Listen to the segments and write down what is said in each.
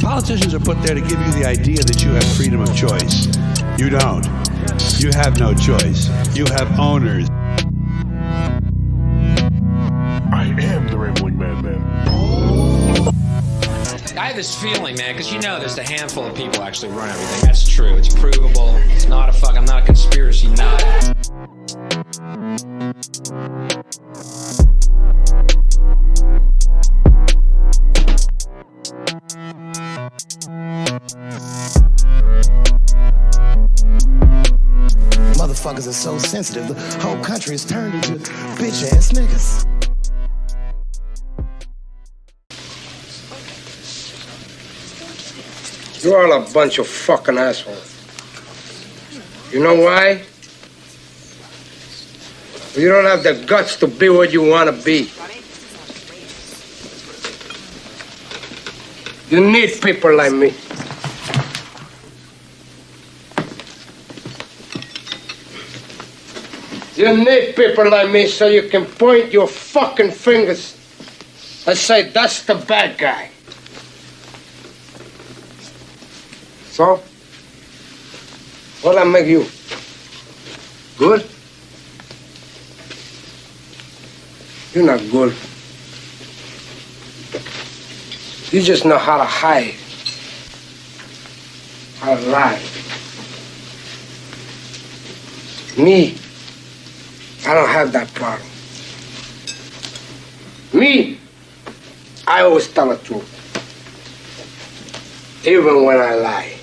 Politicians are put there to give you the idea that you have freedom of choice. You don't. You have no choice. You have owners. I am the rambling madman. I have this feeling, man, because you know there's a handful of people actually run everything. That's true. It's provable. It's not a I'm not a conspiracy nut. Motherfuckers are so sensitive, the whole country is turned into bitch-ass niggas. You're all a bunch of fucking assholes. You know why? You don't have the guts to be what you want to be. You need people like me. You need people like me so you can point your fucking fingers and say, that's the bad guy. So, what'll I make you? Good? You're not good. You just know how to hide, how to lie. Me, I don't have that problem. Me, I always tell the truth, even when I lie.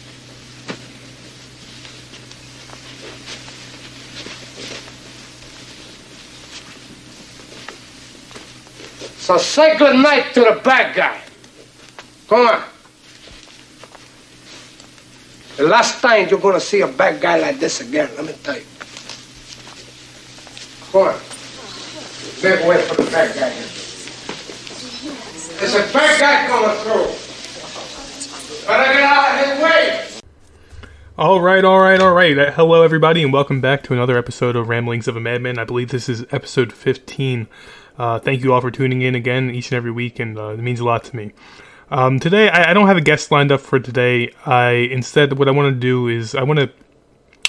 So say good night to the bad guy. Come on. The last time you're gonna see a bad guy like this again, let me tell you. Come on. Make way for the bad guy here. There's a bad guy coming through. Better get out of his way. All right. Hello, everybody, and welcome back to another episode of Ramblings of a Madman. I believe this is episode 15. Thank you all for tuning in again each and every week, and it means a lot to me. Today, I don't have a guest lined up for today. Instead, what I want to do is I want to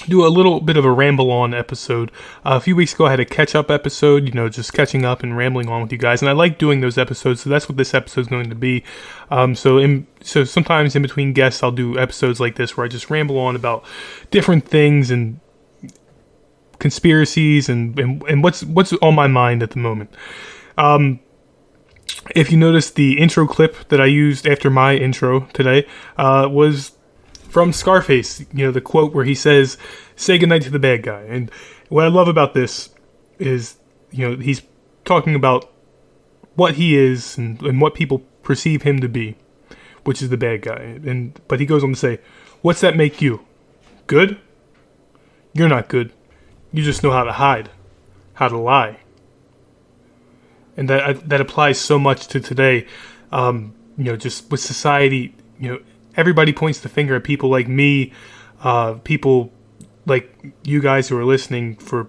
do a little bit of a ramble-on episode. A few weeks ago, I had a catch-up episode, just catching up and rambling on with you guys, and I like doing those episodes, so that's what this episode is going to be. So sometimes in between guests, I'll do episodes like this where I just ramble on about different things and conspiracies and what's on my mind at the moment. If you notice, the intro clip that I used after my intro today was from Scarface, the quote where he says, "Say goodnight to the bad guy." And what I love about this is, he's talking about what he is and what people perceive him to be, which is the bad guy. But he goes on to say, "What's that make you? Good? You're not good. You just know how to hide, how to lie." And that applies so much to today. Just with society, everybody points the finger at people like me, people like you guys who are listening for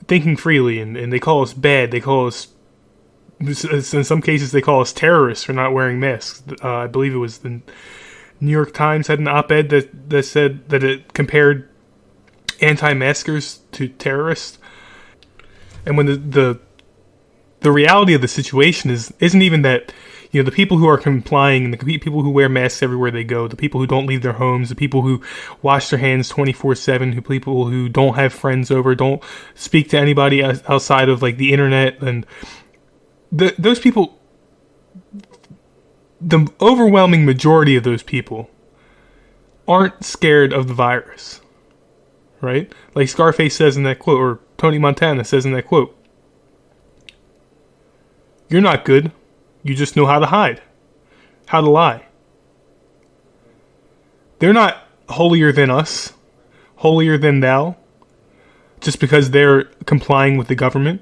thinking freely, and they call us bad. They call us, in some cases, they call us terrorists for not wearing masks. I believe it was the New York Times had an op-ed that said that it compared anti-maskers to terrorists. And when the reality of the situation isn't even that, the people who are complying, and the people who wear masks everywhere they go, the people who don't leave their homes, the people who wash their hands 24/7, people who don't have friends over, don't speak to anybody outside of like the internet, and those people, the overwhelming majority of those people aren't scared of the virus, right? Like Scarface says in that quote, or Tony Montana says in that quote, "You're not good. You just know how to hide, how to lie." They're not holier than us, holier than thou, just because they're complying with the government.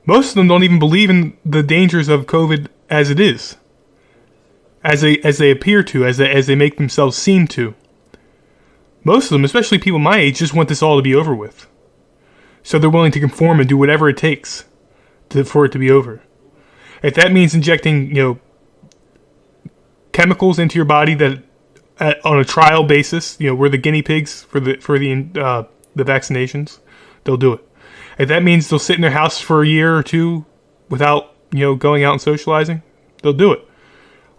Most of them don't even believe in the dangers of COVID as it is, as they appear to, as they make themselves seem to. Most of them, especially people my age, just want this all to be over with. So they're willing to conform and do whatever it takes for it to be over. If that means injecting, chemicals into your body that, on a trial basis, we're the guinea pigs for the vaccinations. They'll do it. If that means they'll sit in their house for a year or two without going out and socializing, they'll do it.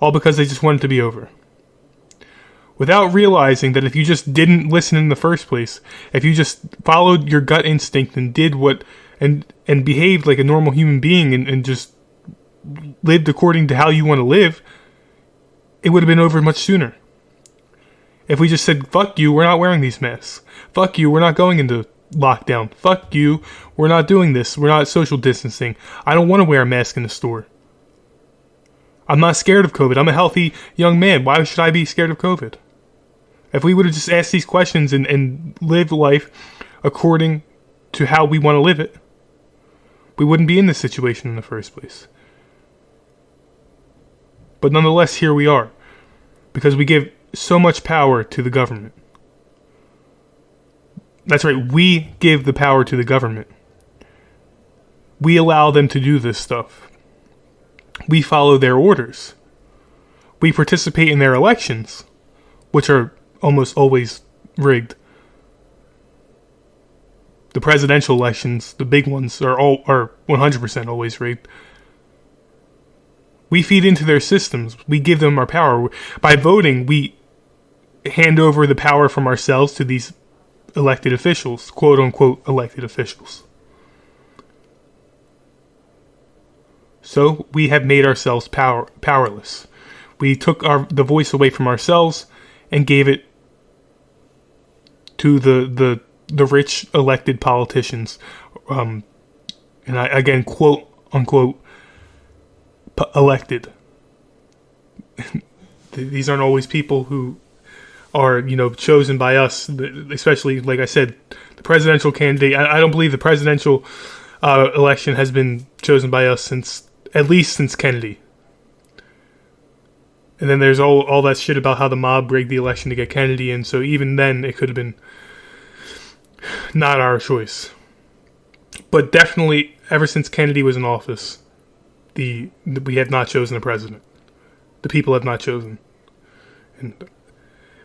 All because they just want it to be over. Without realizing that if you just didn't listen in the first place, if you just followed your gut instinct and did and behaved like a normal human being and just lived according to how you want to live, it would have been over much sooner. If we just said, fuck you, we're not wearing these masks. Fuck you, we're not going into lockdown. Fuck you, we're not doing this. We're not social distancing. I don't want to wear a mask in the store. I'm not scared of COVID. I'm a healthy young man. Why should I be scared of COVID? If we would have just asked these questions and lived life according to how we want to live it, we wouldn't be in this situation in the first place. But nonetheless, here we are. Because we give so much power to the government. That's right, we give the power to the government. We allow them to do this stuff. We follow their orders. We participate in their elections, which are almost always rigged. The presidential elections, the big ones, are 100% always rigged. We feed into their systems. We give them our power. By voting, we hand over the power from ourselves to these elected officials, quote-unquote elected officials. So we have made ourselves powerless. We took the voice away from ourselves and gave it to the rich elected politicians. And I, again, quote-unquote elected. These aren't always people who are, chosen by us, especially, like I said, the presidential candidate. I don't believe the presidential election has been chosen by us at least since Kennedy. And then there's all that shit about how the mob rigged the election to get Kennedy, and so even then it could have been not our choice. But definitely, ever since Kennedy was in office, we have not chosen a president. The people have not chosen.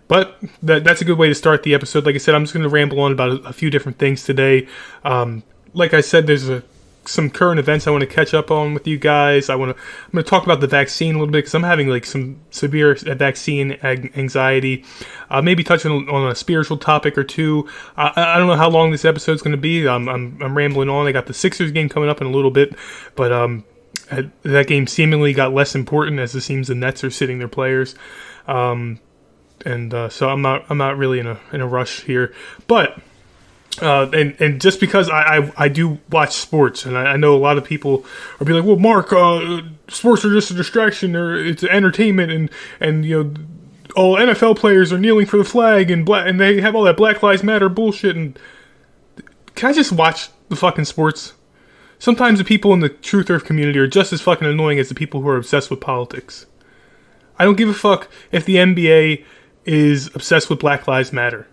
But that's a good way to start the episode. Like I said, I'm just going to ramble on about a few different things today. Like I said, there's some current events I want to catch up on with you guys. I'm going to talk about the vaccine a little bit because I'm having some severe vaccine anxiety. Maybe touching on a spiritual topic or two. I don't know how long this episode's going to be. I'm rambling on. I got the Sixers game coming up in a little bit, but that game seemingly got less important as it seems the Nets are sitting their players. So I'm not really in a rush here, but and just because I do watch sports, and I know a lot of people are be like, well, Mark, sports are just a distraction, or it's entertainment, and all NFL players are kneeling for the flag and they have all that Black Lives Matter bullshit. And can I just watch the fucking sports? Sometimes the people in the Truth Earth community are just as fucking annoying as the people who are obsessed with politics. I don't give a fuck if the NBA is obsessed with Black Lives Matter.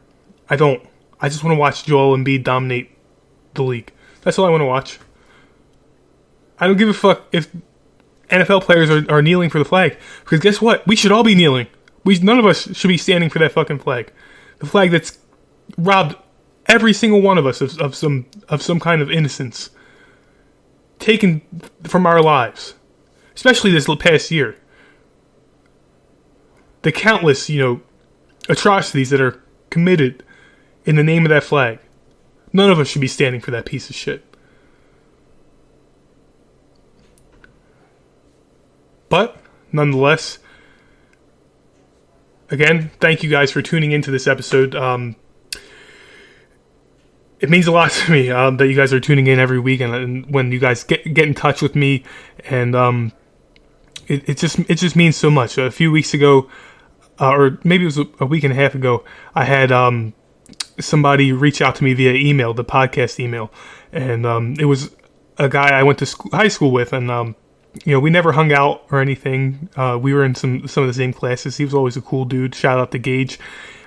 I don't. I just want to watch Joel Embiid dominate the league. That's all I want to watch. I don't give a fuck if NFL players are kneeling for the flag. Because guess what? We should all be kneeling. None of us should be standing for that fucking flag. The flag that's robbed every single one of us of some kind of innocence. Taken from our lives. Especially this past year. The countless, atrocities that are committed in the name of that flag. None of us should be standing for that piece of shit. But, nonetheless, again, thank you guys for tuning into this episode. It means a lot to me that you guys are tuning in every week, and when you guys get in touch with me, and it just means so much. A few weeks ago, or maybe it was a week and a half ago, I had somebody reach out to me via email, the podcast email, and it was a guy I went to high school with, and we never hung out or anything. We were in some of the same classes. He was always a cool dude. Shout out to Gage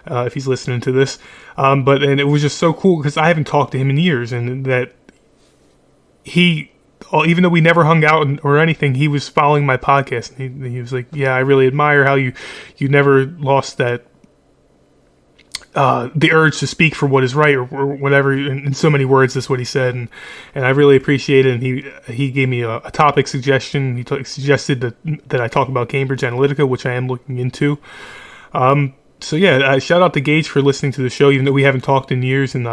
if he's listening to this. But it was just so cool because I haven't talked to him in years, and that he even though we never hung out or anything, he was following my podcast. And he was like, "Yeah, I really admire how you never lost that the urge to speak for what is right or whatever." In so many words, that's what he said, and I really appreciate it. And he gave me a topic suggestion. He suggested that I talk about Cambridge Analytica, which I am looking into. So yeah, shout out to Gage for listening to the show, even though we haven't talked in years, and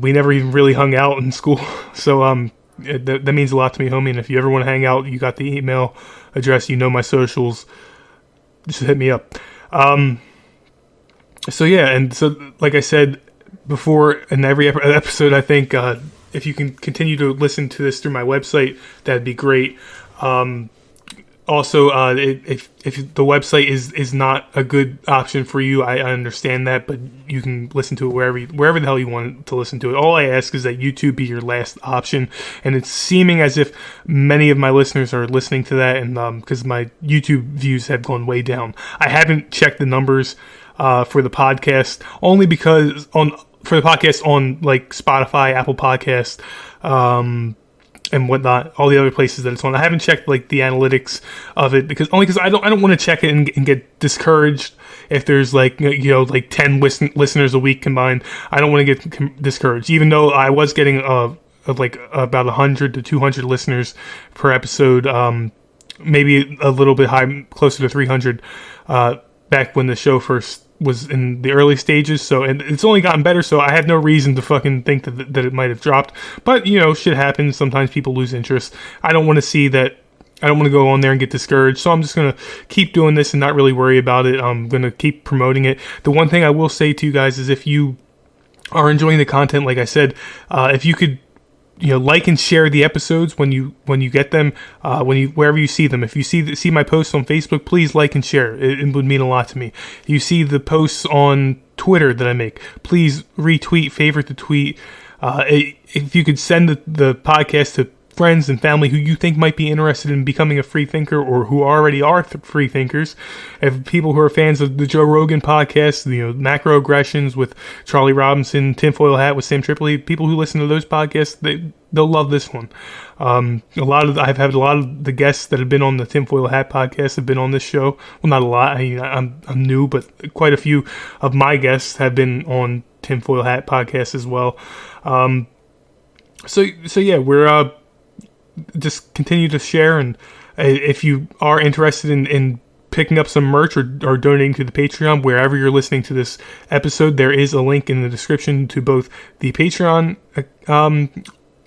we never even really hung out in school. So that means a lot to me, homie. And if you ever want to hang out, you got the email address, you know my socials, just hit me up. So yeah, and so like I said before, in every episode, I think if you can continue to listen to this through my website, that'd be great. Also, if the website is not a good option for you, I understand that, but you can listen to it wherever the hell you want to listen to it. All I ask is that YouTube be your last option, and it's seeming as if many of my listeners are listening to that, and because my YouTube views have gone way down. I haven't checked the numbers for the podcast, only because for the podcast on like Spotify, Apple Podcast, and whatnot, all the other places that it's on. I haven't checked like the analytics of it because I don't want to check it and get discouraged if there's like, you know, like 10 listeners a week combined. I don't want to get discouraged, even though I was getting like about 100 to 200 listeners per episode, maybe a little bit high, closer to 300 back when the show first was in the early stages. So, and it's only gotten better, so I have no reason to fucking think that it might have dropped. But, you know, shit happens. Sometimes people lose interest. I don't want to see that. I don't want to go on there and get discouraged. So I'm just going to keep doing this and not really worry about it. I'm going to keep promoting it. The one thing I will say to you guys is if you are enjoying the content, like I said, if you could, you know, like and share the episodes when you get them, wherever you see them. If you see my posts on Facebook, please like and share. It would mean a lot to me. You see the posts on Twitter that I make, please retweet, favorite the tweet. If you could send the podcast to friends and family who you think might be interested in becoming a free thinker or who already are free thinkers. If people who are fans of the Joe Rogan podcast, you know, Macroaggressions with Charlie Robinson, Tinfoil Hat with Sam Tripoli, people who listen to those podcasts, they'll love this one. I've had a lot of the guests that have been on the Tinfoil Hat podcast have been on this show. Well, not a lot. I'm new, but quite a few of my guests have been on Tinfoil Hat podcast as well. So yeah, we're just continue to share, and if you are interested in picking up some merch or donating to the Patreon, wherever you're listening to this episode, there is a link in the description to both the Patreon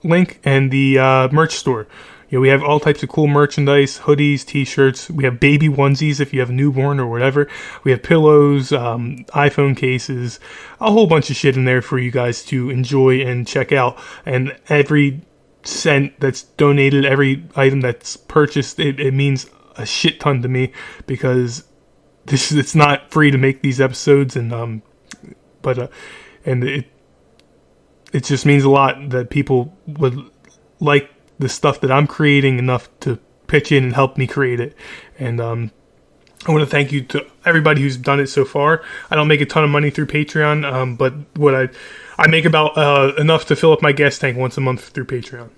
link and the merch store. You know, we have all types of cool merchandise, hoodies, t-shirts. We have baby onesies if you have a newborn or whatever. We have pillows, iPhone cases, a whole bunch of shit in there for you guys to enjoy and check out. And every cent that's donated, every item that's purchased, it means a shit ton to me, because it's not free to make these episodes, and it just means a lot that people would like the stuff that I'm creating enough to pitch in and help me create it. And I want to thank you to everybody who's done it so far. I don't make a ton of money through Patreon, but what I make about enough to fill up my gas tank once a month through Patreon,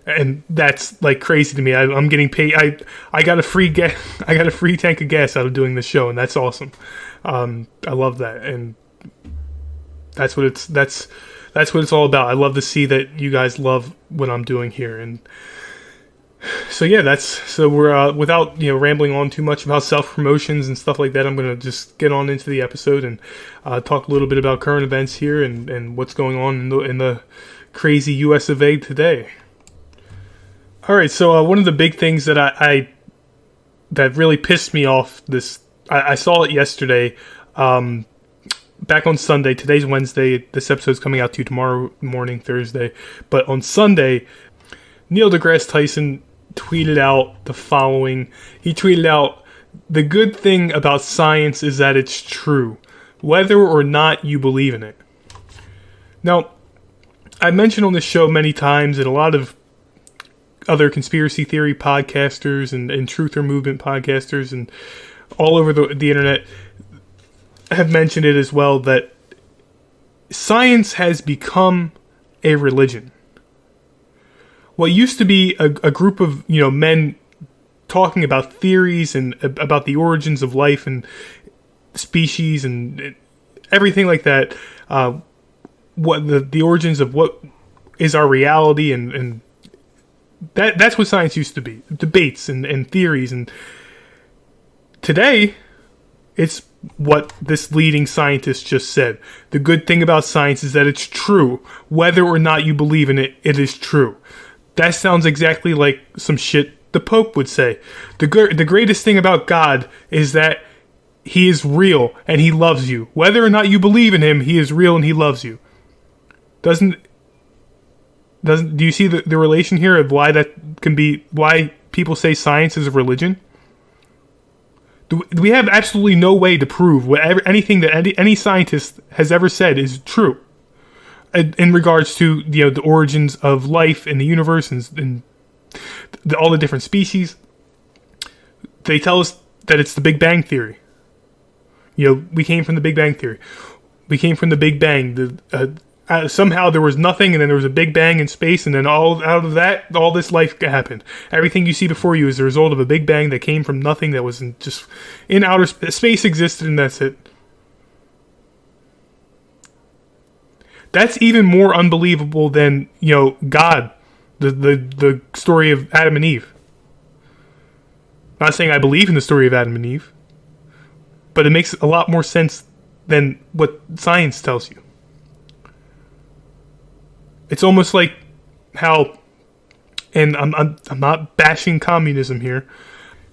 and that's like crazy to me. I'm getting paid. I got a free tank of gas out of doing this show, and that's awesome. I love that, and that's what it's all about. I love to see that you guys love what I'm doing here, and so yeah, so we're without rambling on too much about self promotions and stuff like that. I'm gonna just get on into the episode and talk a little bit about current events here and what's going on in the crazy U.S. of A. today. All right, so one of the big things that that really pissed me off I saw it yesterday, back on Sunday. Today's Wednesday. This episode's coming out to you tomorrow morning, Thursday. But on Sunday, Neil deGrasse Tyson tweeted out the following. He tweeted out, "The good thing about science is that it's true, whether or not you believe in it." Now, I mentioned on this show many times, and a lot of other conspiracy theory podcasters and truther movement podcasters and all over the internet have mentioned it as well, that science has become a religion. what used to be a group of, men talking about theories and about the origins of life and species and everything like that, what the origins of what is our reality, and that's what science used to be, debates and theories. And today, it's what this leading scientist just said. The good thing about science is that it's true. Whether or not you believe in it, it is true. That sounds exactly like some shit the Pope would say. The greatest thing about God is that he is real and he loves you. Whether or not you believe in him, he is real and he loves you. Do you see the relation here of why that can be, why people say science is a religion? We have absolutely no way to prove anything that any scientist has ever said is true in regards to the origins of life in the universe and all the different species. They tell us that it's the Big Bang Theory. We came from the Big Bang Theory. We came from the Big Bang. Somehow there was nothing, and then there was a Big Bang in space, and then out of that, all this life happened. Everything you see before you is the result of a Big Bang that came from nothing, that was just in outer space, existed, and that's it. That's even more unbelievable than, God, the story of Adam and Eve. Not saying I believe in the story of Adam and Eve, but it makes a lot more sense than what science tells you. It's almost like how, and I'm not bashing communism here,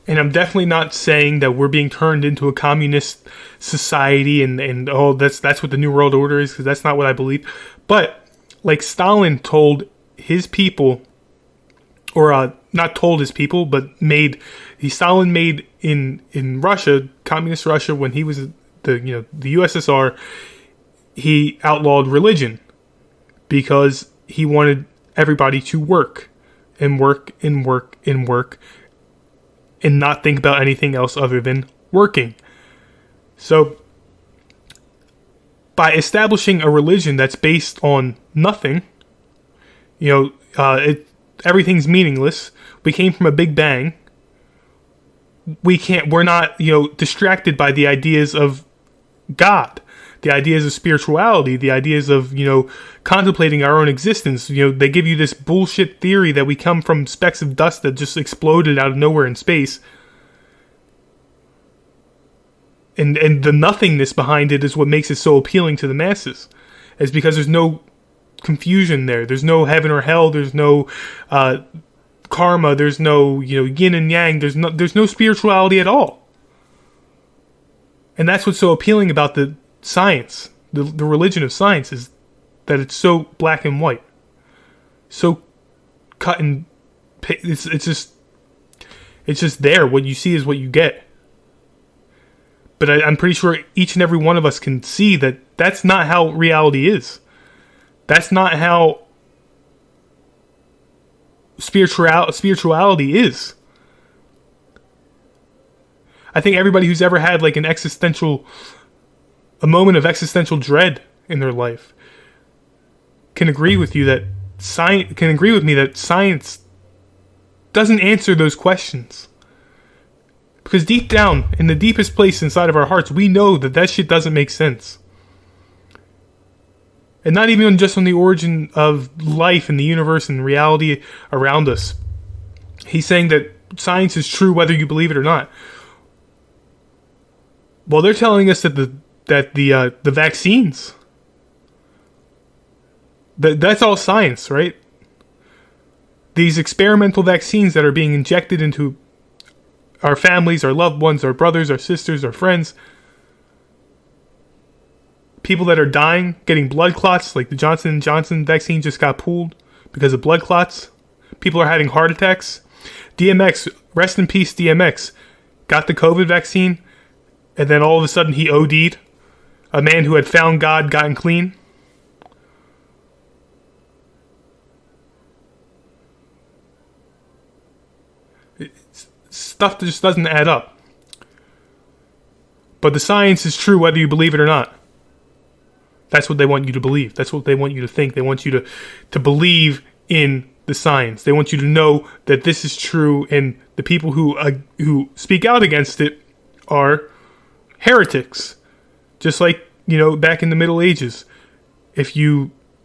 and I'm definitely not saying that we're being turned into a communist society and oh, that's what the New World Order is, because that's not what I believe. But like Stalin told his people, or not told his people, but Stalin made in Russia, communist Russia, when he was the USSR, he outlawed religion. Because he wanted everybody to work and work and work and work and not think about anything else other than working. So, by establishing a religion that's based on nothing, everything's meaningless. We came from a Big Bang. We're not, distracted by the ideas of God. The ideas of spirituality, the ideas of, contemplating our own existence. They give you this bullshit theory that we come from specks of dust that just exploded out of nowhere in space. And the nothingness behind it is what makes it so appealing to the masses. It's because there's no confusion there. There's no heaven or hell. There's no karma. There's no, yin and yang. There's no spirituality at all. And that's what's so appealing about the science, the religion of science, is that it's so black and white, so cut and it's just there. What you see is what you get. But I'm pretty sure each and every one of us can see that that's not how reality is. That's not how spirituality is. I think everybody who's ever had like a moment of existential dread in their life can agree with me that science doesn't answer those questions. Because deep down, in the deepest place inside of our hearts, we know that shit doesn't make sense. And not even just on the origin of life and the universe and reality around us. He's saying that science is true whether you believe it or not. Well, they're telling us that the vaccines, that's all science, right? These experimental vaccines that are being injected into our families, our loved ones, our brothers, our sisters, our friends, people that are dying, getting blood clots, like the Johnson & Johnson vaccine just got pulled because of blood clots. People are having heart attacks. DMX, rest in peace, DMX, got the COVID vaccine, and then all of a sudden he OD'd. A man who had found God, gotten clean. Stuff just doesn't add up. But the science is true whether you believe it or not. That's what they want you to believe. That's what they want you to think. They want you to believe in the science. They want you to know that this is true, and the people who speak out against it are heretics. Just like, back in the Middle Ages.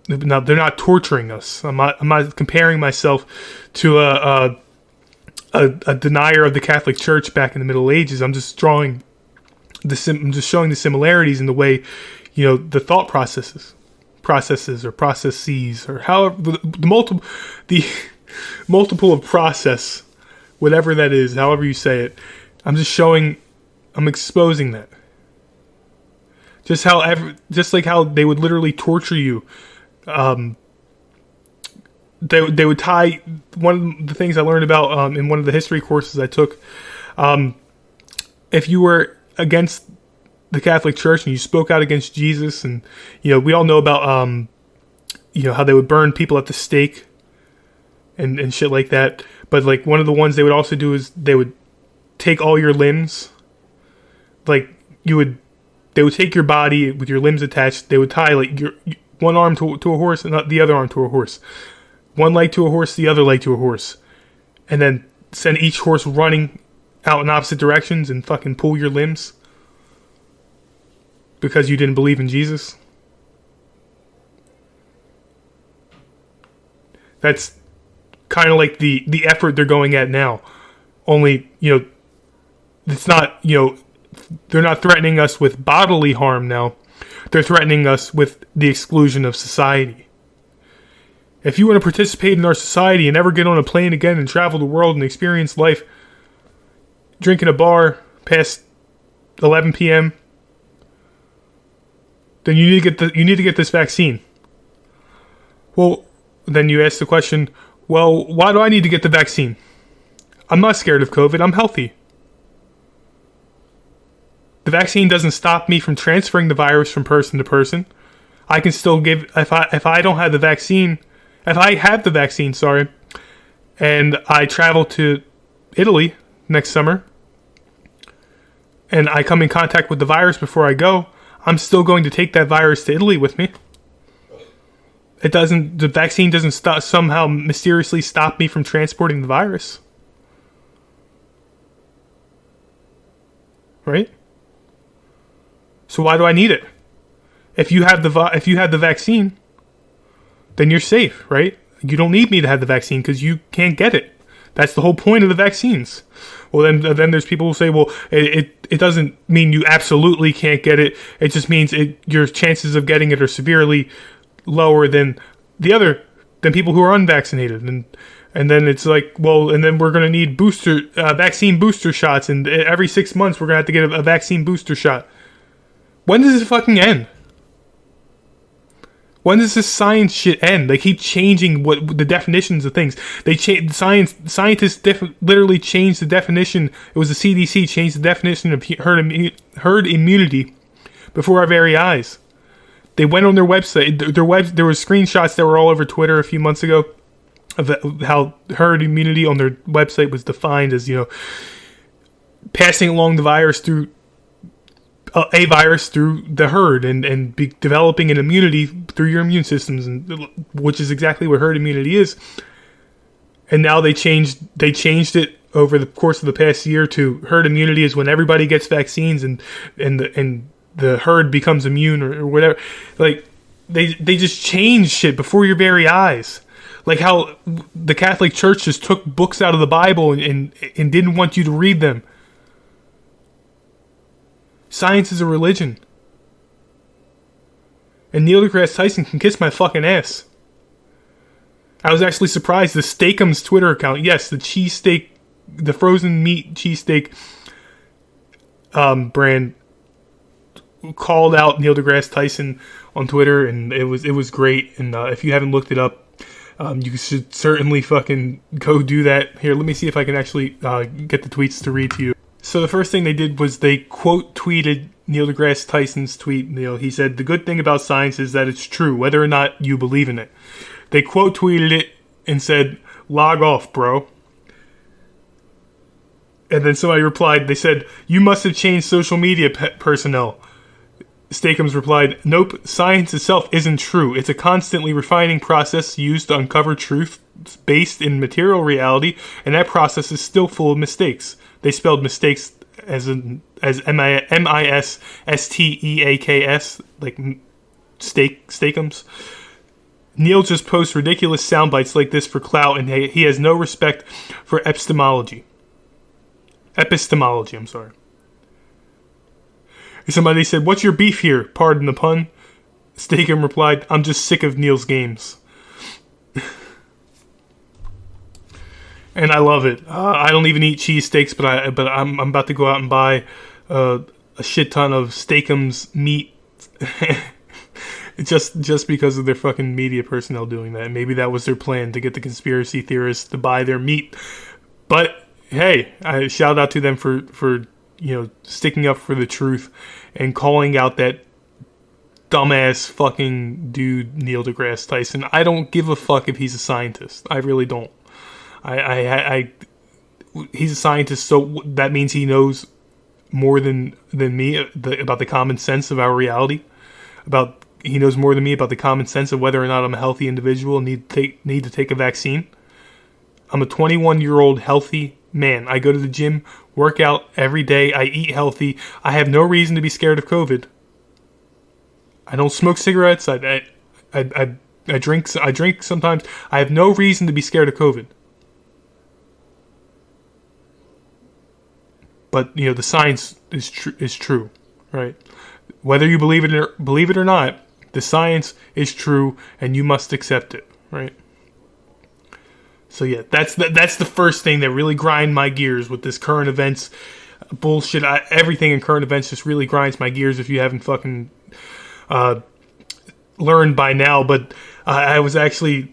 Now, they're not torturing us. I'm not comparing myself to a denier of the Catholic Church back in the Middle Ages. I'm just showing the similarities in the way, the thought processes or however the multiple of process, whatever that is, however you say it. I'm exposing that. Just like how they would literally torture you. They would tie, one of the things I learned about in one of the history courses I took, if you were against the Catholic Church and you spoke out against Jesus, and we all know about how they would burn people at the stake and shit like that. But like one of the ones they would also do is they would take all your limbs. Like they would take your body with your limbs attached. They would tie like your one arm to a horse and the other arm to a horse. One leg to a horse, the other leg to a horse. And then send each horse running out in opposite directions and fucking pull your limbs. Because you didn't believe in Jesus. That's kind of like the effort they're going at now. Only, it's not, they're not threatening us with bodily harm now. They're threatening us with the exclusion of society. If you want to participate in our society and never get on a plane again and travel the world and experience life, drink in a bar past 11 p.m., then you need to get this vaccine. Well, then you ask the question, well, why do I need to get the vaccine? I'm not scared of COVID. I'm healthy. The vaccine doesn't stop me from transferring the virus from person to person. I can still give, if I don't have the vaccine, if I have the vaccine, and I travel to Italy next summer, and I come in contact with the virus before I go, I'm still going to take that virus to Italy with me. The vaccine doesn't somehow mysteriously stop me from transporting the virus. Right? So why do I need it? If you have the vaccine, then you're safe, right? You don't need me to have the vaccine because you can't get it. That's the whole point of the vaccines. Well, then there's people who say, well, it doesn't mean you absolutely can't get it. It just means your chances of getting it are severely lower than people who are unvaccinated. And then it's like, well, and then we're going to need vaccine booster shots, and every 6 months we're going to have to get a vaccine booster shot. When does it fucking end? When does this science shit end? They keep changing the definitions of things. Scientists literally changed the definition. It was the CDC changed the definition of herd immunity before our very eyes. They went on their website. There were screenshots that were all over Twitter a few months ago of how herd immunity on their website was defined as, passing along the virus through a virus through the herd and developing an immunity through your immune systems, which is exactly what herd immunity is. And now they changed it over the course of the past year to herd immunity is when everybody gets vaccines and the herd becomes immune or whatever. Like they just changed shit before your very eyes. Like how the Catholic Church just took books out of the Bible and didn't want you to read them. Science is a religion. And Neil deGrasse Tyson can kiss my fucking ass. I was actually surprised. The Steakums Twitter account, yes, the cheesesteak, the frozen meat cheesesteak brand called out Neil deGrasse Tyson on Twitter, and it was great. And if you haven't looked it up, you should certainly fucking go do that. Here, let me see if I can actually get the tweets to read to you. So the first thing they did was they quote tweeted Neil deGrasse Tyson's tweet. He said, "The good thing about science is that it's true, whether or not you believe in it." They quote tweeted it and said, "Log off, bro." And then somebody replied, they said, "You must have changed social media personnel. Steakums replied, "Nope, science itself isn't true. It's a constantly refining process used to uncover truth based in material reality, and that process is still full of mistakes." They spelled mistakes as MISSTEAKS, like Steakums. Neil just posts ridiculous sound bites like this for clout, and he has no respect for epistemology. I'm sorry. Somebody said, "What's your beef here?" Pardon the pun. Steakum replied, "I'm just sick of Neil's games." And I love it. I don't even eat cheesesteaks, but I'm about to go out and buy a shit ton of Steakums meat. just because of their fucking media personnel doing that. Maybe that was their plan, to get the conspiracy theorists to buy their meat. But hey, I shout out to them for sticking up for the truth and calling out that dumbass fucking dude Neil deGrasse Tyson. I don't give a fuck if he's a scientist. I really don't. He's a scientist, so that means he knows more than me about the common sense of our reality. He knows more than me about the common sense of whether or not I'm a healthy individual and need to take a vaccine. I'm a 21-year-old healthy man. I go to the gym, work out every day. I eat healthy. I have no reason to be scared of COVID. I don't smoke cigarettes. I drink sometimes. I have no reason to be scared of COVID. But the science is true, right? Whether you believe it or not, the science is true, and you must accept it, right? So yeah, that's the first thing that really grind my gears with this current events bullshit. Everything in current events just really grinds my gears if you haven't fucking learned by now. But I was actually,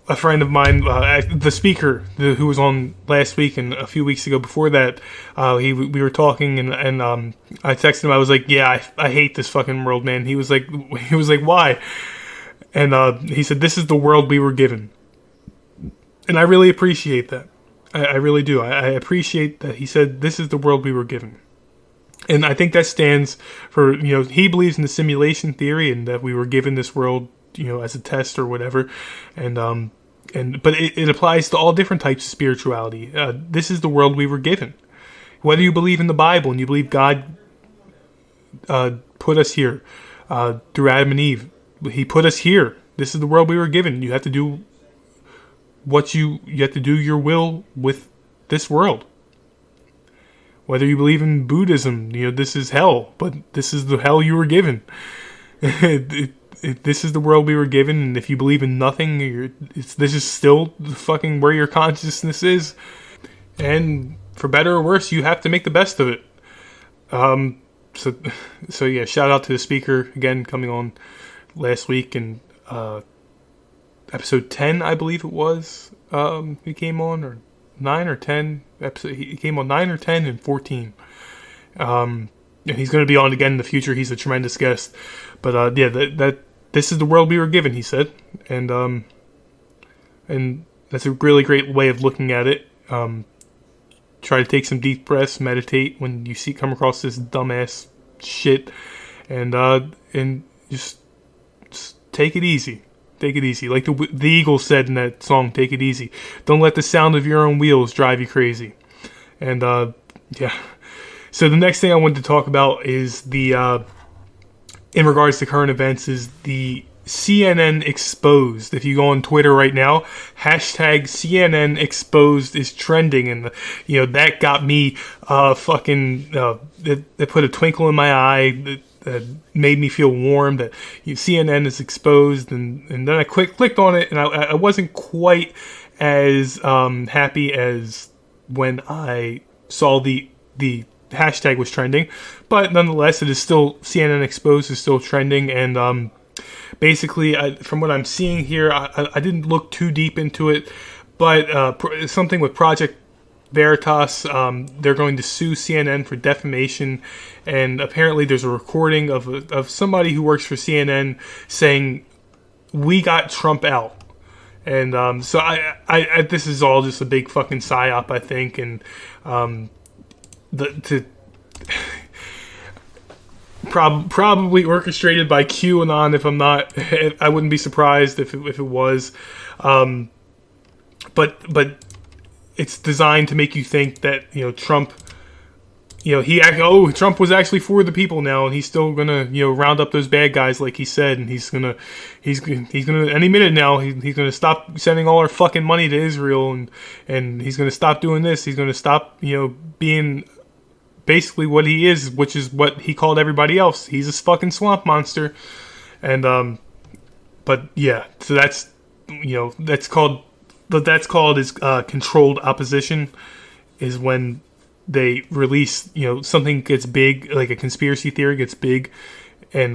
a friend of mine, the speaker who was on last week and a few weeks ago before that, we were talking and I texted him. I was like, "Yeah, I hate this fucking world, man." He was like, "Why?" And he said, "This is the world we were given." And I really appreciate that. I really do. I appreciate that he said, "This is the world we were given." And I think that stands for, he believes in the simulation theory and that we were given this world, as a test or whatever. But it applies to all different types of spirituality. This is the world we were given. Whether you believe in the Bible and you believe God put us here through Adam and Eve, He put us here. This is the world we were given. You have to do you have to do your will with this world. Whether you believe in Buddhism, this is hell, but this is the hell you were given. This is the world we were given, and if you believe in nothing, this is still fucking where your consciousness is. And for better or worse, you have to make the best of it. So yeah, shout out to the speaker again, coming on last week and episode 10, I believe it was. He came on, or 9 or 10 episode. He came on 9 or 10 and 14. And he's going to be on again in the future. He's a tremendous guest. But yeah, that this is the world we were given, he said, and that's a really great way of looking at it. Try to take some deep breaths, meditate when you come across this dumbass shit, and just take it easy. Take it easy, like the Eagles said in that song, "Take it easy." Don't let the sound of your own wheels drive you crazy. And yeah. So the next thing I wanted to talk about is in regards to current events, is the CNN exposed. If you go on Twitter right now, hashtag CNN exposed is trending, and that got me it put a twinkle in my eye. That made me feel warm that CNN is exposed, and then I clicked on it, and I wasn't quite as happy as when I saw the hashtag was trending, but nonetheless, it is still, CNN exposed is still trending, and basically, from what I'm seeing here, I didn't look too deep into it, but something with Project Veritas, they're going to sue CNN for defamation, and apparently there's a recording of somebody who works for CNN saying, "We got Trump out." And so I this is all just a big fucking psyop, I think, and probably orchestrated by QAnon. If I'm not, I wouldn't be surprised if it was. But it's designed to make you think that Trump. Trump was actually for the people now, and he's still gonna round up those bad guys like he said, and he's gonna any minute now he's gonna stop sending all our fucking money to Israel, and he's gonna stop doing this. He's gonna stop being basically what he is, which is what he called everybody else. He's a fucking swamp monster, and but yeah, so that's called is controlled opposition, is when they release, something gets big, like a conspiracy theory gets big, and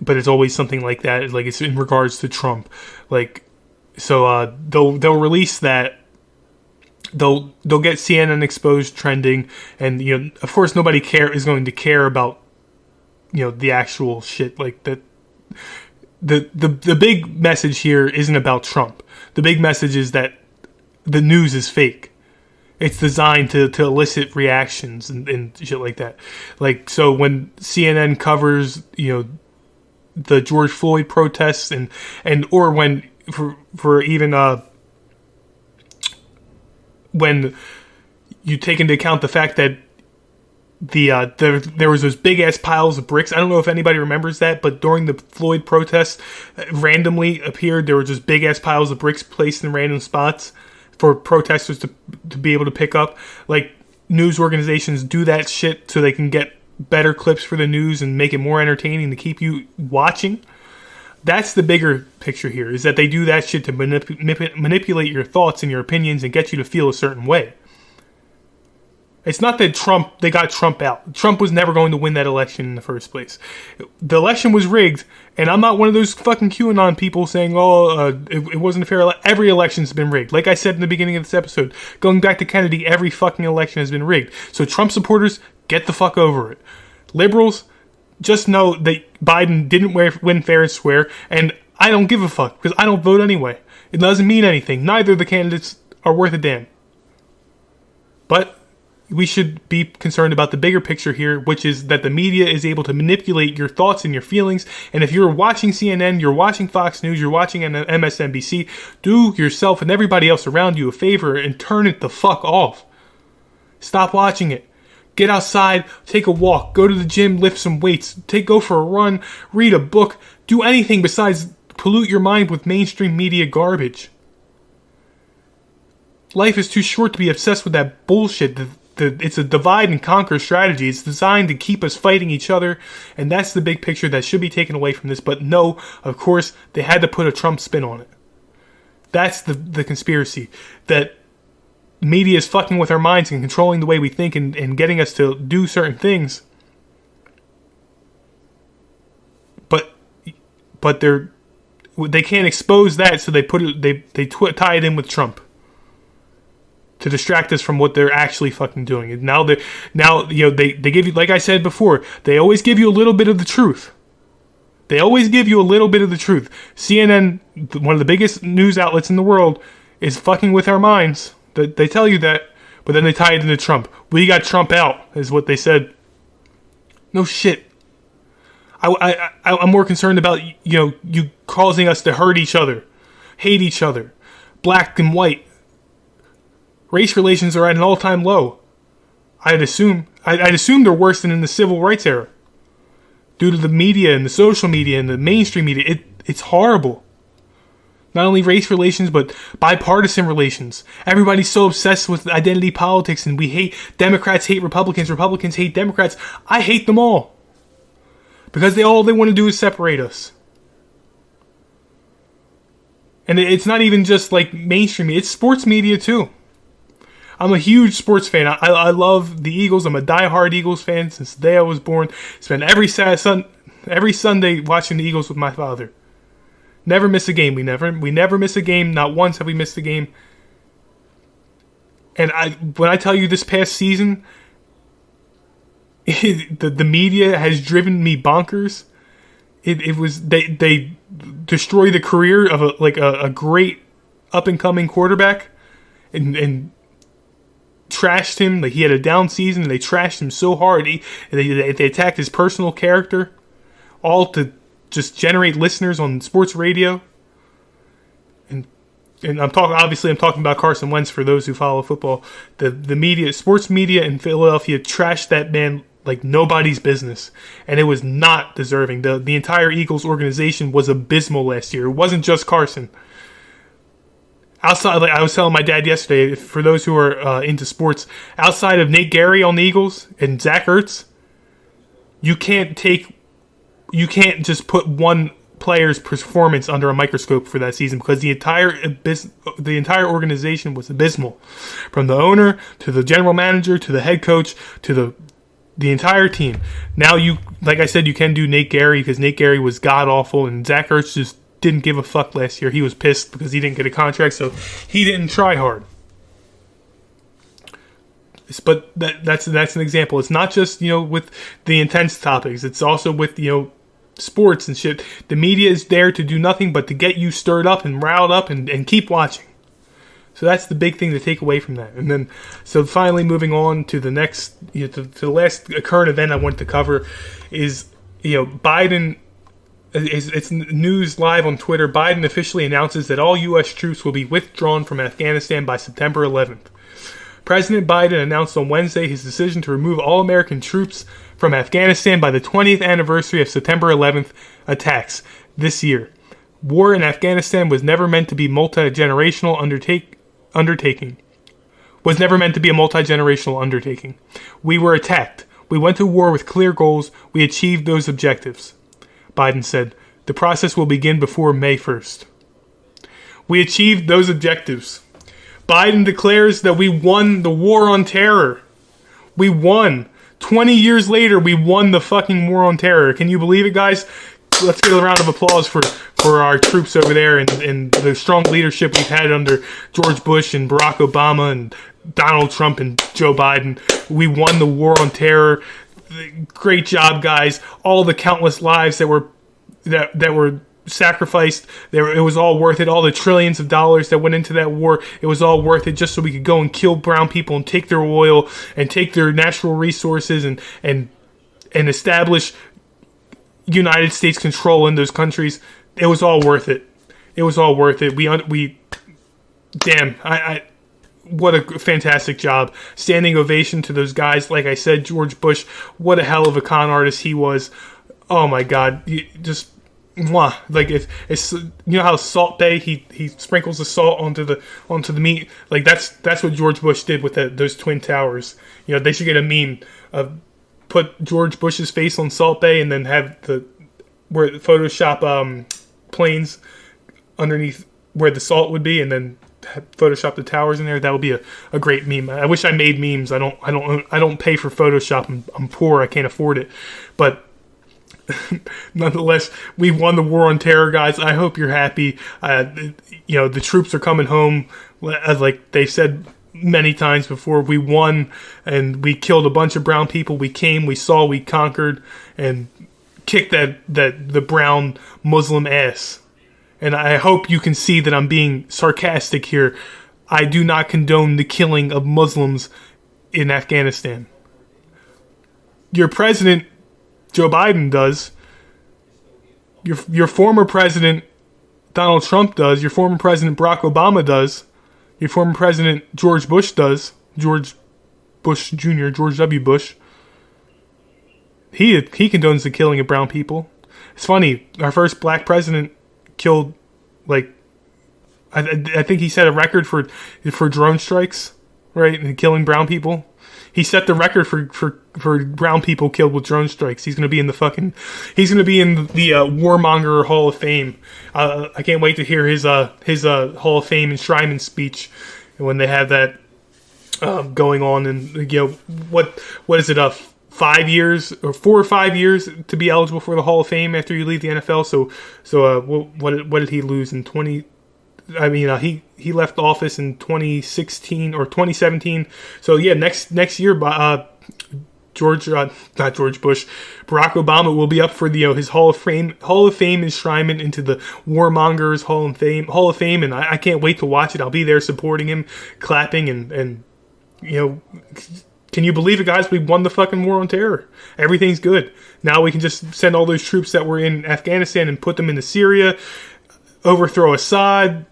but it's always something like that, like it's in regards to Trump, like so they'll release that, they'll get CNN exposed trending, and of course nobody is going to care about the actual shit, like that. The big message here isn't about Trump. The big message is that the news is fake. It's designed to elicit reactions and shit like that. Like, so when CNN covers, the George Floyd protests or when, for even, when you take into account the fact that there was those big ass piles of bricks. I don't know if anybody remembers that, but during the Floyd protests, randomly appeared, there were just big ass piles of bricks placed in random spots for protesters to be able to pick up. Like, news organizations do that shit so they can get better clips for the news and make it more entertaining to keep you watching. That's the bigger picture here, is that they do that shit to manipulate your thoughts and your opinions and get you to feel a certain way. It's not that they got Trump out. Trump was never going to win that election in the first place. The election was rigged, and I'm not one of those fucking QAnon people saying, it wasn't a fair election. Every election's been rigged. Like I said in the beginning of this episode, going back to Kennedy, every fucking election has been rigged. So Trump supporters, get the fuck over it. Liberals, just know that Biden didn't win fair and square, and I don't give a fuck, because I don't vote anyway. It doesn't mean anything. Neither of the candidates are worth a damn. But we should be concerned about the bigger picture here, which is that the media is able to manipulate your thoughts and your feelings. And if you're watching CNN, you're watching Fox News, you're watching MSNBC, do yourself and everybody else around you a favor and turn it the fuck off. Stop watching it. Get outside, take a walk, go to the gym, lift some weights, go for a run, read a book, do anything besides pollute your mind with mainstream media garbage. Life is too short to be obsessed with that bullshit. It's a divide and conquer strategy. It's designed to keep us fighting each other, and that's the big picture that should be taken away from this. But no, of course, they had to put a Trump spin on it. That's the conspiracy. That media is fucking with our minds and controlling the way we think and getting us to do certain things. But they can't expose that, so they tie it in with Trump to distract us from what they're actually fucking doing. And now they give you, like I said before, they always give you a little bit of the truth. They always give you a little bit of the truth. CNN, one of the biggest news outlets in the world, is fucking with our minds. They tell you that, but then they tie it into Trump. We got Trump out, is what they said. No shit. I'm more concerned about you causing us to hurt each other, hate each other, black and white. Race relations are at an all-time low. I'd assume they're worse than in the civil rights era. Due to the media and the social media and the mainstream media, it's horrible. Not only race relations, but bipartisan relations. Everybody's so obsessed with identity politics, and we hate Democrats, hate Republicans, Republicans hate Democrats. I hate them all. Because all they want to do is separate us. And it's not even just like mainstream media, it's sports media too. I'm a huge sports fan. I love the Eagles. I'm a diehard Eagles fan since the day I was born. Spend every Sunday watching the Eagles with my father. Never miss a game. We never miss a game. Not once have we missed a game. And when I tell you this past season, the media has driven me bonkers. It was they destroyed the career of a great up and coming quarterback, and trashed him. Like, he had a down season, and they trashed him so hard. They attacked his personal character, all to just generate listeners on sports radio. And I'm talking about Carson Wentz for those who follow football. The media, sports media in Philadelphia trashed that man like nobody's business, and it was not deserving. The entire Eagles organization was abysmal last year. It wasn't just Carson. Outside, like I was telling my dad yesterday, for those who are into sports, outside of Nate Gary on the Eagles and Zach Ertz, you can't just put one player's performance under a microscope for that season, because the entire organization was abysmal, from the owner to the general manager to the head coach to the entire team. Now, like I said, you can do Nate Gary, because Nate Gary was god awful, and Zach Ertz just didn't give a fuck last year. He was pissed because he didn't get a contract, so he didn't try hard. But that's an example. It's not just with the intense topics. It's also with sports and shit. The media is there to do nothing but to get you stirred up and riled up and keep watching. So that's the big thing to take away from that. And then, so finally moving on to the next, to the last current event I wanted to cover is, Biden, it's news live on Twitter. Biden officially announces that all U.S. troops will be withdrawn from Afghanistan by September 11th. President Biden announced on Wednesday his decision to remove all American troops from Afghanistan by the 20th anniversary of September 11th attacks this year. War in Afghanistan was never meant to be multi-generational undertaking. We were attacked. We went to war with clear goals. We achieved those objectives. Biden said, the process will begin before May 1st. We achieved those objectives. Biden declares that we won the war on terror. We won. 20 years later, we won the fucking war on terror. Can you believe it, guys? Let's give a round of applause for our troops over there and the strong leadership we've had under George Bush and Barack Obama and Donald Trump and Joe Biden. We won the war on terror. Great job, guys. All the countless lives that were sacrificed, it was all worth it. All the trillions of dollars that went into that war, it was all worth it, just so we could go and kill brown people and take their oil and take their natural resources and establish United States control in those countries. It was all worth it. It was all worth it. What a fantastic job. Standing ovation to those guys. Like I said, George Bush, what a hell of a con artist he was. Oh my God. Like, it's how Salt Bay, he sprinkles the salt onto the meat. Like, that's what George Bush did with those Twin Towers. They should get a meme of put George Bush's face on Salt Bay and then have where Photoshop planes underneath where the salt would be, and then Photoshop the towers in there. That would be a great meme. I wish I made memes. I don't pay for Photoshop. I'm poor. I can't afford it. But nonetheless, we won the war on terror, guys. I hope you're happy. The troops are coming home. Like they said many times before, we won and we killed a bunch of brown people. We came, we saw, we conquered, and kicked the brown Muslim ass. And I hope you can see that I'm being sarcastic here. I do not condone the killing of Muslims in Afghanistan. Your president, Joe Biden, does. Your former president, Donald Trump, does. Your former president, Barack Obama, does. Your former president, George Bush, does. George Bush Jr., George W. Bush. He condones the killing of brown people. It's funny, our first black president killed, like, I think he set a record for drone strikes, right? And killing brown people. He set the record for brown people killed with drone strikes. He's gonna be in the Warmonger Hall of Fame. I can't wait to hear his Hall of Fame enshrinement speech when they have that going on. And what is it, 5 years or 4 or 5 years to be eligible for the Hall of Fame after you leave the NFL? So what did he lose in 20? I mean, he left office in 2016 or 2017. So yeah, next year, not George Bush, Barack Obama will be up for his Hall of Fame enshrinement into the Warmongers Hall of Fame, and I can't wait to watch it. I'll be there supporting him, clapping and can you believe it, guys? We won the fucking war on terror. Everything's good. Now we can just send all those troops that were in Afghanistan and put them into Syria, overthrow Assad.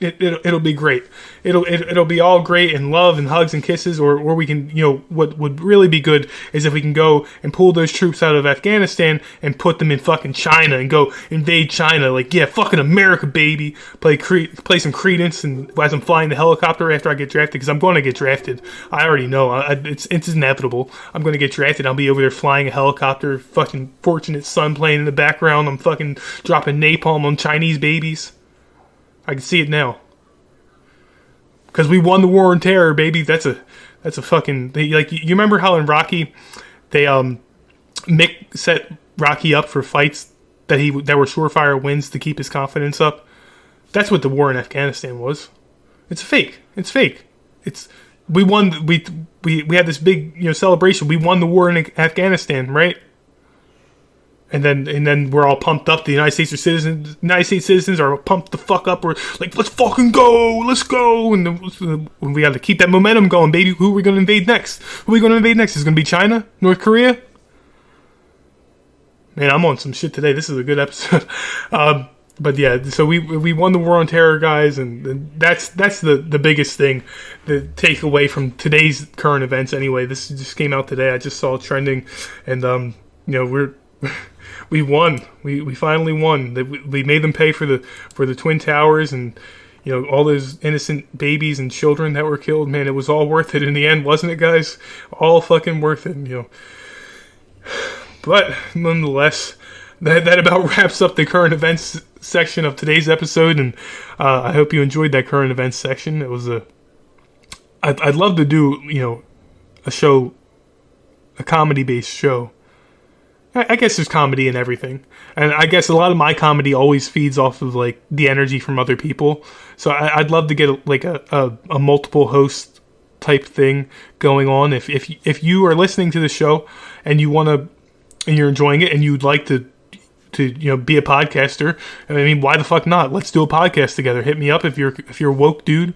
It'll be great. It'll be all great and love and hugs and kisses. Or we can, what would really be good is if we can go and pull those troops out of Afghanistan and put them in fucking China and go invade China. Like, yeah, fucking America, baby. Play some Credence, and as I'm flying the helicopter after I get drafted, because I'm going to get drafted. I already know. It's inevitable. I'm going to get drafted. I'll be over there flying a helicopter. Fucking Fortunate Son playing in the background. I'm fucking dropping napalm on Chinese babies. I can see it now. Because we won the war on terror, baby. That's a fucking... you remember how in Rocky, Mick set Rocky up for fights that were surefire wins to keep his confidence up? That's what the war in Afghanistan was. It's fake. We won... We had this big celebration. We won the war in Afghanistan, right? And then we're all pumped up. The United States citizens are pumped the fuck up. We're like, let's fucking go, let's go. And then we got to keep that momentum going, baby. Who are we going to invade next? Is it going to be China? North Korea? Man, I'm on some shit today. This is a good episode. But yeah, so we won the war on terror, guys, and that's the biggest thing, the takeaway from today's current events. Anyway, this just came out today. I just saw it trending, and we won. We finally won. We made them pay for the Twin Towers and all those innocent babies and children that were killed. Man, it was all worth it in the end, wasn't it, guys? All fucking worth it. But nonetheless, that about wraps up the current events section of today's episode, and I hope you enjoyed that current events section. It was I'd love to do a comedy-based show. I guess there's comedy in everything, and I guess a lot of my comedy always feeds off of like the energy from other people. So I'd love to get a multiple host type thing going on. If you are listening to the show and you're enjoying it and you'd like to be a podcaster, I mean, why the fuck not? Let's do a podcast together. Hit me up if you're a woke dude.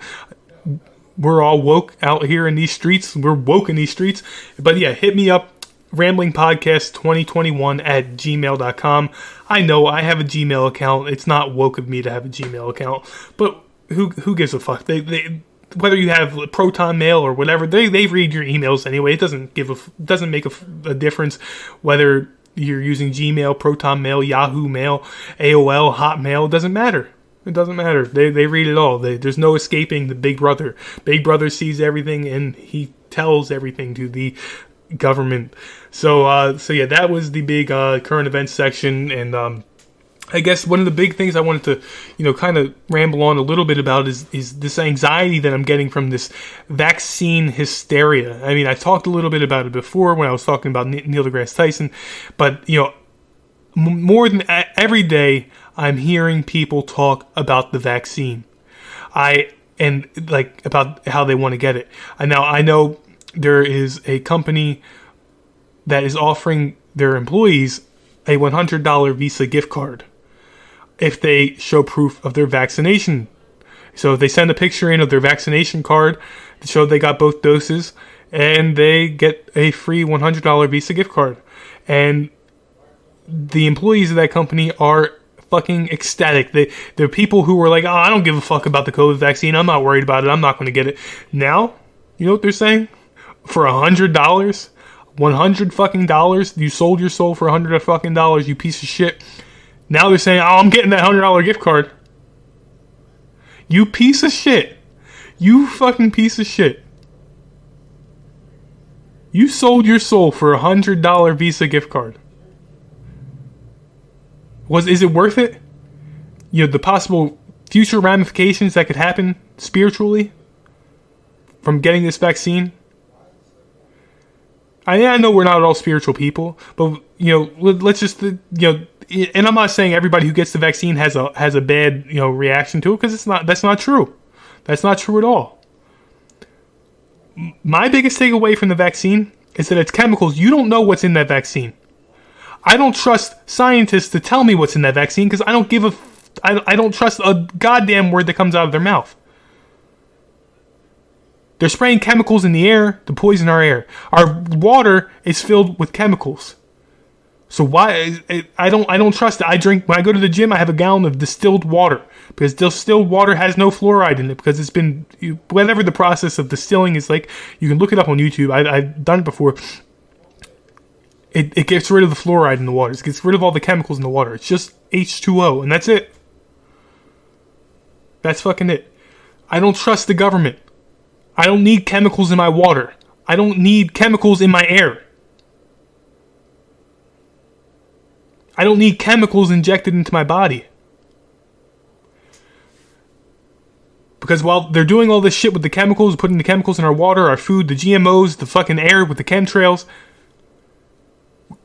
We're all woke out here in these streets. We're woke in these streets. But yeah, hit me up. ramblingpodcast2021@gmail.com. I know I have a Gmail account. It's not woke of me to have a Gmail account, but who gives a fuck? They whether you have Proton Mail or whatever, they read your emails anyway. It doesn't make a difference whether you're using Gmail, Proton Mail, Yahoo Mail, AOL, Hotmail. It doesn't matter. It doesn't matter. They read it all. There's no escaping the Big Brother. Big Brother sees everything and he tells everything to the government. So yeah, that was the big current events section, and I guess one of the big things I wanted to kind of ramble on a little bit about is this anxiety that I'm getting from this vaccine hysteria. I mean, I talked a little bit about it before when I was talking about Neil deGrasse Tyson, but more than every day I'm hearing people talk about the vaccine. And about how they want to get it. And now I know there is a company that is offering their employees a $100 Visa gift card if they show proof of their vaccination. So if they send a picture in of their vaccination card to show they got both doses, and they get a free $100 Visa gift card. And the employees of that company are fucking ecstatic. They're people who were like, oh, I don't give a fuck about the COVID vaccine. I'm not worried about it. I'm not going to get it. Now, you know what they're saying? For $100, $100 fucking dollars, you sold your soul for $100 fucking dollars, you piece of shit. Now they're saying, oh, I'm getting that $100 gift card. You piece of shit. You fucking piece of shit. You sold your soul for $100 Visa gift card. Is it worth it? The possible future ramifications that could happen spiritually from getting this vaccine. I know we're not all spiritual people, but let's just and I'm not saying everybody who gets the vaccine has a bad reaction to it, because that's not true. That's not true at all. My biggest takeaway from the vaccine is that it's chemicals. You don't know what's in that vaccine. I don't trust scientists to tell me what's in that vaccine, because I don't trust a goddamn word that comes out of their mouth. They're spraying chemicals in the air to poison our air. Our water is filled with chemicals. So why I don't trust it. I drink when I go to the gym. I have a gallon of distilled water because distilled water has no fluoride in it because it's been whatever the process of distilling is like. You can look it up on YouTube. I've done it before. It gets rid of the fluoride in the water. It gets rid of all the chemicals in the water. It's just H2O and that's it. That's fucking it. I don't trust the government. I don't need chemicals in my water. I don't need chemicals in my air. I don't need chemicals injected into my body. Because while they're doing all this shit with the chemicals, putting the chemicals in our water, our food, the GMOs, the fucking air with the chemtrails,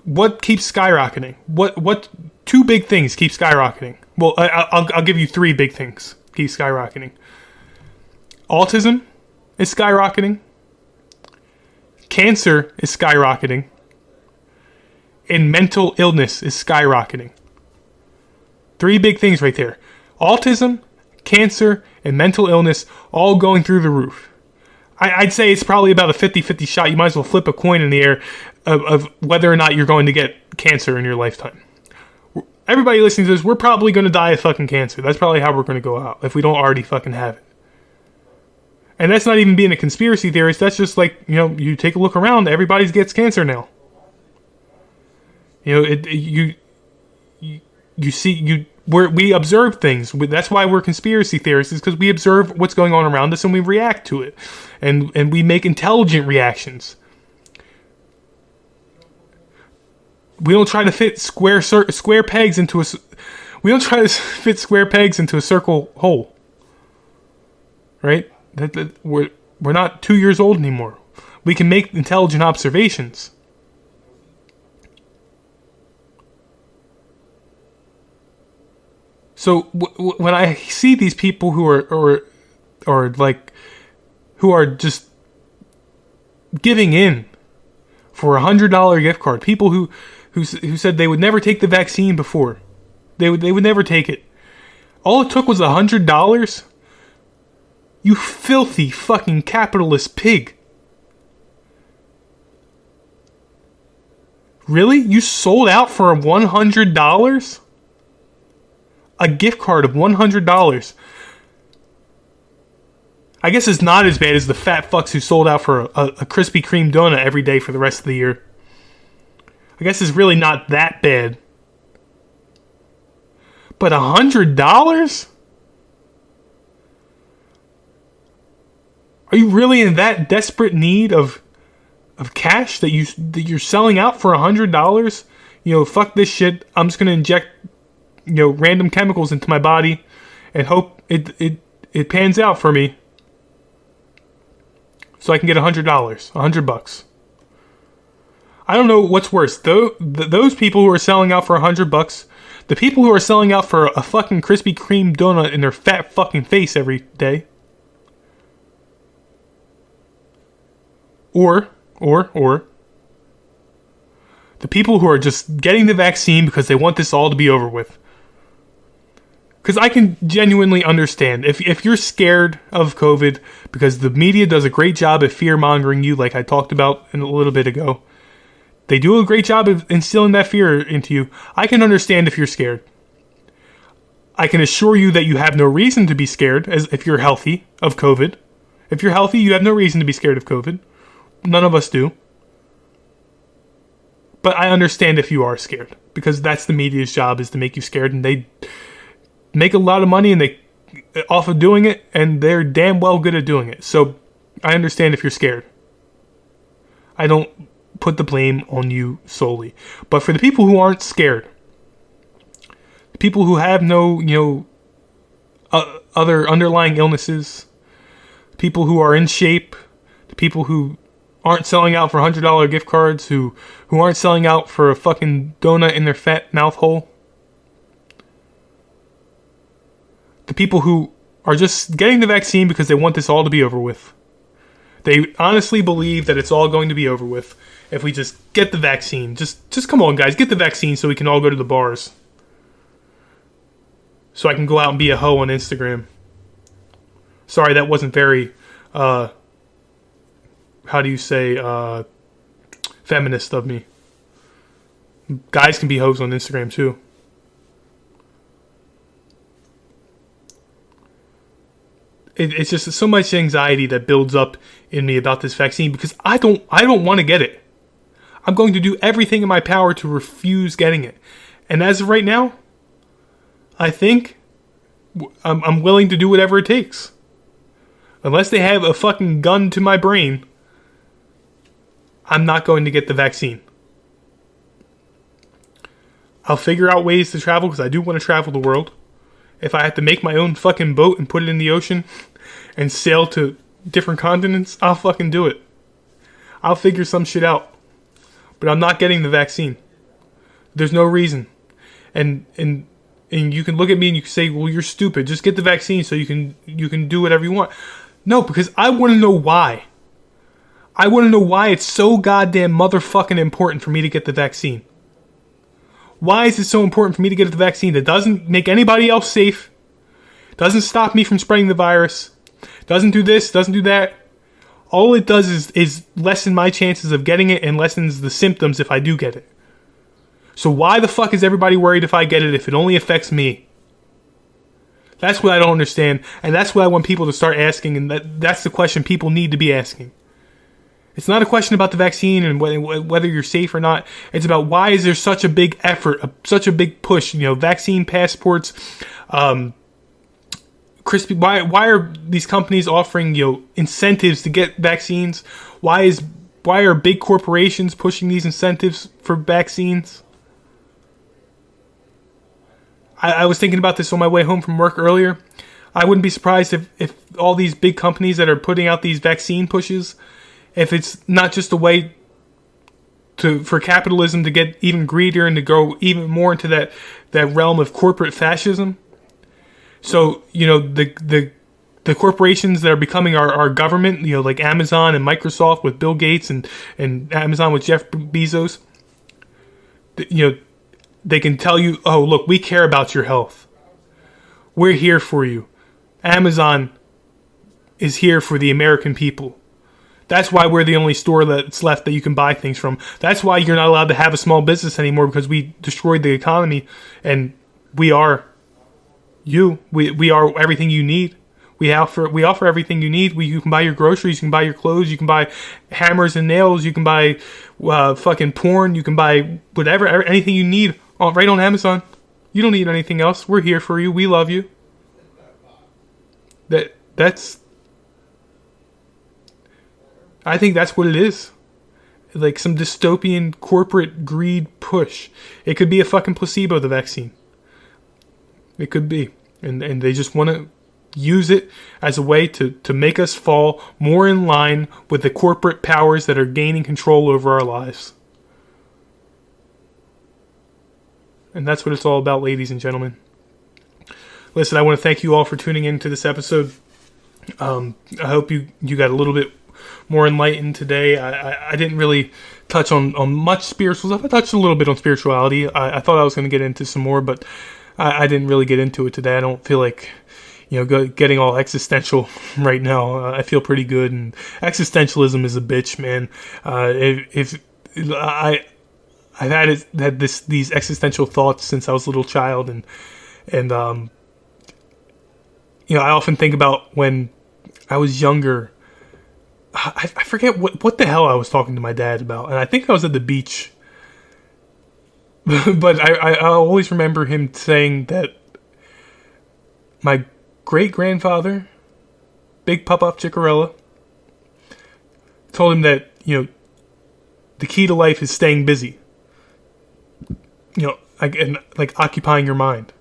what keeps skyrocketing? What two big things keep skyrocketing? Well, I'll give you three big things keep skyrocketing. Autism is skyrocketing. Cancer is skyrocketing. And mental illness is skyrocketing. Three big things right there. Autism, cancer, and mental illness all going through the roof. I'd say it's probably about a 50-50 shot. You might as well flip a coin in the air of whether or not you're going to get cancer in your lifetime. Everybody listening to this, we're probably going to die of fucking cancer. That's probably how we're going to go out if we don't already fucking have it. And that's not even being a conspiracy theorist. That's just like, you take a look around. Everybody gets cancer now. We observe things. That's why we're conspiracy theorists, is because we observe what's going on around us and we react to it, and we make intelligent reactions. We don't try to fit square pegs into a. We don't try to fit square pegs into a circle hole. Right? We're not 2 years old anymore. We can make intelligent observations. So when I see these people who are just giving in for $100 gift card, people who said they would never take the vaccine before, they would never take it. All it took was $100. You filthy fucking capitalist pig. Really? You sold out for $100? A gift card of $100. I guess it's not as bad as the fat fucks who sold out for a Krispy Kreme donut every day for the rest of the year. I guess it's really not that bad. But $100? Are you really in that desperate need of cash that you're selling out for $100? Fuck this shit. I'm just gonna inject random chemicals into my body and hope it pans out for me so I can get $100, $100. I don't know what's worse, those people who are selling out for $100, the people who are selling out for a fucking Krispy Kreme donut in their fat fucking face every day, or the people who are just getting the vaccine because they want this all to be over with. Because I can genuinely understand if you're scared of COVID because the media does a great job at fear-mongering you, like I talked about a little bit ago. They do a great job of instilling that fear into you. I can understand if you're scared. I can assure you that you have no reason to be scared if you're healthy of COVID. If you're healthy, you have no reason to be scared of COVID. None of us do. But I understand if you are scared, because that's the media's job, is to make you scared, and they make a lot of money and they off of doing it, and they're damn well good at doing it. So I understand if you're scared. I don't put the blame on you solely. But for the people who aren't scared, people who have no other underlying illnesses, people who are in shape, people who aren't selling out for $100 gift cards, who aren't selling out for a fucking donut in their fat mouth hole, the people who are just getting the vaccine because they want this all to be over with. They honestly believe that it's all going to be over with if we just get the vaccine. Just come on, guys, get the vaccine so we can all go to the bars. So I can go out and be a hoe on Instagram. Sorry, that wasn't very how do you say, feminist of me. Guys can be hoes on Instagram too. It's just so much anxiety that builds up in me about this vaccine because I don't want to get it. I'm going to do everything in my power to refuse getting it. And as of right now, I think I'm willing to do whatever it takes. Unless they have a fucking gun to my brain, I'm not going to get the vaccine. I'll figure out ways to travel because I do want to travel the world. If I have to make my own fucking boat and put it in the ocean and sail to different continents, I'll fucking do it. I'll figure some shit out. But I'm not getting the vaccine. There's no reason. And you can look at me and you can say, well, you're stupid. Just get the vaccine so you can do whatever you want. No, because I want to know why. I want to know why it's so goddamn motherfucking important for me to get the vaccine. Why is it so important for me to get the vaccine that doesn't make anybody else safe, doesn't stop me from spreading the virus, doesn't do this, doesn't do that? All it does is lessen my chances of getting it and lessens the symptoms if I do get it. So why the fuck is everybody worried if I get it if it only affects me? That's what I don't understand, and that's what I want people to start asking, and that's the question people need to be asking. It's not a question about the vaccine and whether you're safe or not. It's about why is there such a big effort, such a big push? Vaccine passports. Crispy. Why are these companies offering incentives to get vaccines? Why are big corporations pushing these incentives for vaccines? I was thinking about this on my way home from work earlier. I wouldn't be surprised if all these big companies that are putting out these vaccine pushes, if it's not just a way for capitalism to get even greedier and to go even more into that realm of corporate fascism. So, the corporations that are becoming our government, like Amazon and Microsoft with Bill Gates and Amazon with Jeff Bezos, they can tell you, oh, look, we care about your health. We're here for you. Amazon is here for the American people. That's why we're the only store that's left that you can buy things from. That's why you're not allowed to have a small business anymore, because we destroyed the economy, and we are you. We are everything you need. We offer everything you need. You can buy your groceries, you can buy your clothes, you can buy hammers and nails, you can buy fucking porn, you can buy whatever, anything you need right on Amazon. You don't need anything else. We're here for you. We love you. I think that's what it is. Like some dystopian corporate greed push. It could be a fucking placebo, the vaccine. It could be. And they just want to use it as a way to make us fall more in line with the corporate powers that are gaining control over our lives. And that's what it's all about, ladies and gentlemen. Listen, I want to thank you all for tuning in to this episode. I hope you got a little bit more enlightened today. I didn't really touch on much spiritual stuff. I touched a little bit on spirituality. I thought I was going to get into some more, but I didn't really get into it today. I don't feel like getting all existential right now. I feel pretty good, and existentialism is a bitch, man. I've had these existential thoughts since I was a little child, and I often think about when I was younger. I forget what the hell I was talking to my dad about, and I think I was at the beach. But I always remember him saying that my great-grandfather, Big Papa Chicorella, told him that, the key to life is staying busy. Like occupying your mind.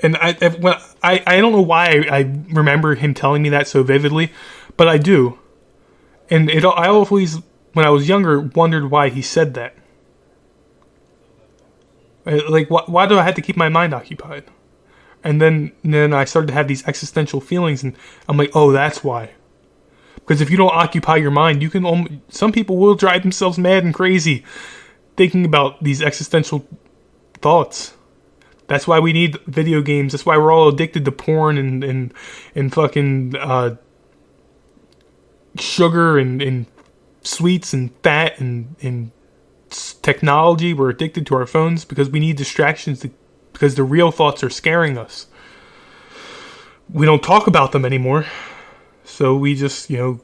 And I don't know why I remember him telling me that so vividly, but I do. And I always, when I was younger, wondered why he said that. Like, why do I have to keep my mind occupied? And then I started to have these existential feelings, and I'm like, oh, that's why. Because if you don't occupy your mind, some people will drive themselves mad and crazy thinking about these existential thoughts That's why we need video games. That's why we're all addicted to porn and fucking sugar and sweets and fat and technology. We're addicted to our phones because we need distractions because the real thoughts are scaring us. We don't talk about them anymore. So we just, you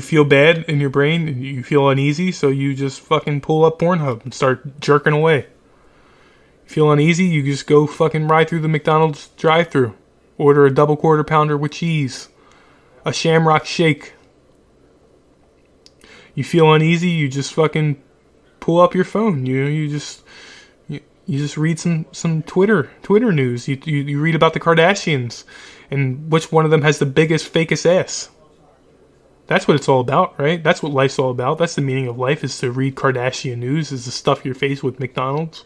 feel bad in your brain and you feel uneasy, so you just fucking pull up Pornhub and start jerking away. Feel uneasy, you just go fucking ride through the McDonald's drive-thru. Order a double quarter pounder with cheese. A Shamrock Shake. You feel uneasy, you just fucking pull up your phone. You just read some Twitter news. You read about the Kardashians and which one of them has the biggest, fakest ass. That's what it's all about, right? That's what life's all about. That's the meaning of life, is to read Kardashian news, is to stuff your face with McDonald's.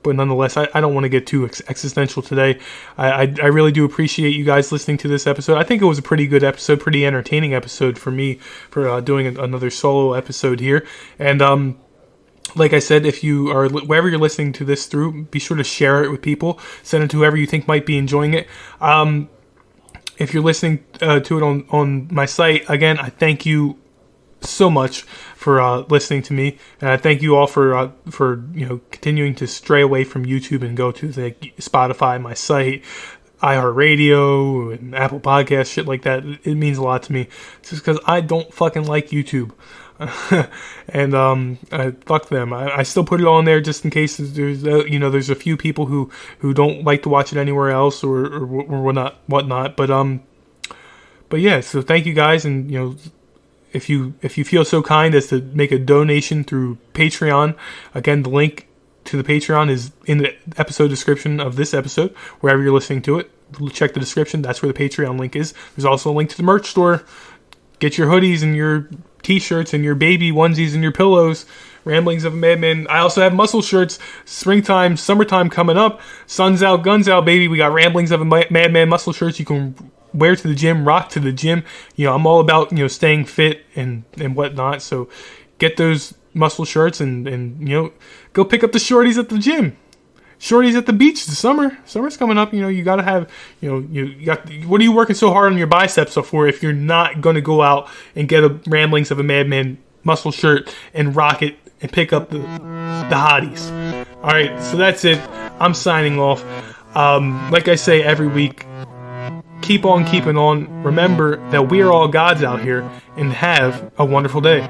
But nonetheless, I don't want to get too existential today. I really do appreciate you guys listening to this episode. I think it was a pretty good episode, pretty entertaining episode for me, for doing another solo episode here. And like I said, if you are, wherever you're listening to this through, be sure to share it with people. Send it to whoever you think might be enjoying it. If you're listening to it on my site, again, I thank you so much for listening to me, and I thank you all for continuing to stray away from YouTube and go to the Spotify, my site, iHeartRadio, and Apple Podcasts, shit like that. It means a lot to me. It's just because I don't fucking like YouTube. And fuck them. I still put it on there just in case there's a few people who don't like to watch it anywhere else or whatnot. But yeah. So thank you guys, and if you feel so kind as to make a donation through Patreon, again, the link to the Patreon is in the episode description of this episode, wherever you're listening to it. Check the description. That's where the Patreon link is. There's also a link to the merch store. Get your hoodies and your t-shirts and your baby onesies and your pillows. Ramblings of a Madman. I also have muscle shirts. Springtime, summertime coming up. Sun's out, guns out, baby. We got Ramblings of a Madman muscle shirts you can wear to the gym, rock to the gym. I'm all about staying fit and whatnot. So get those muscle shirts and go pick up the shorties at the gym. Shorties at the beach. The summer's coming up. You gotta have. What are you working so hard on your biceps for if you're not gonna go out and get a Ramblings of a Madman muscle shirt and rock it and pick up the hotties? All right, so that's it. I'm signing off. Like I say every week, keep on keeping on. Remember that we are all gods out here, and have a wonderful day.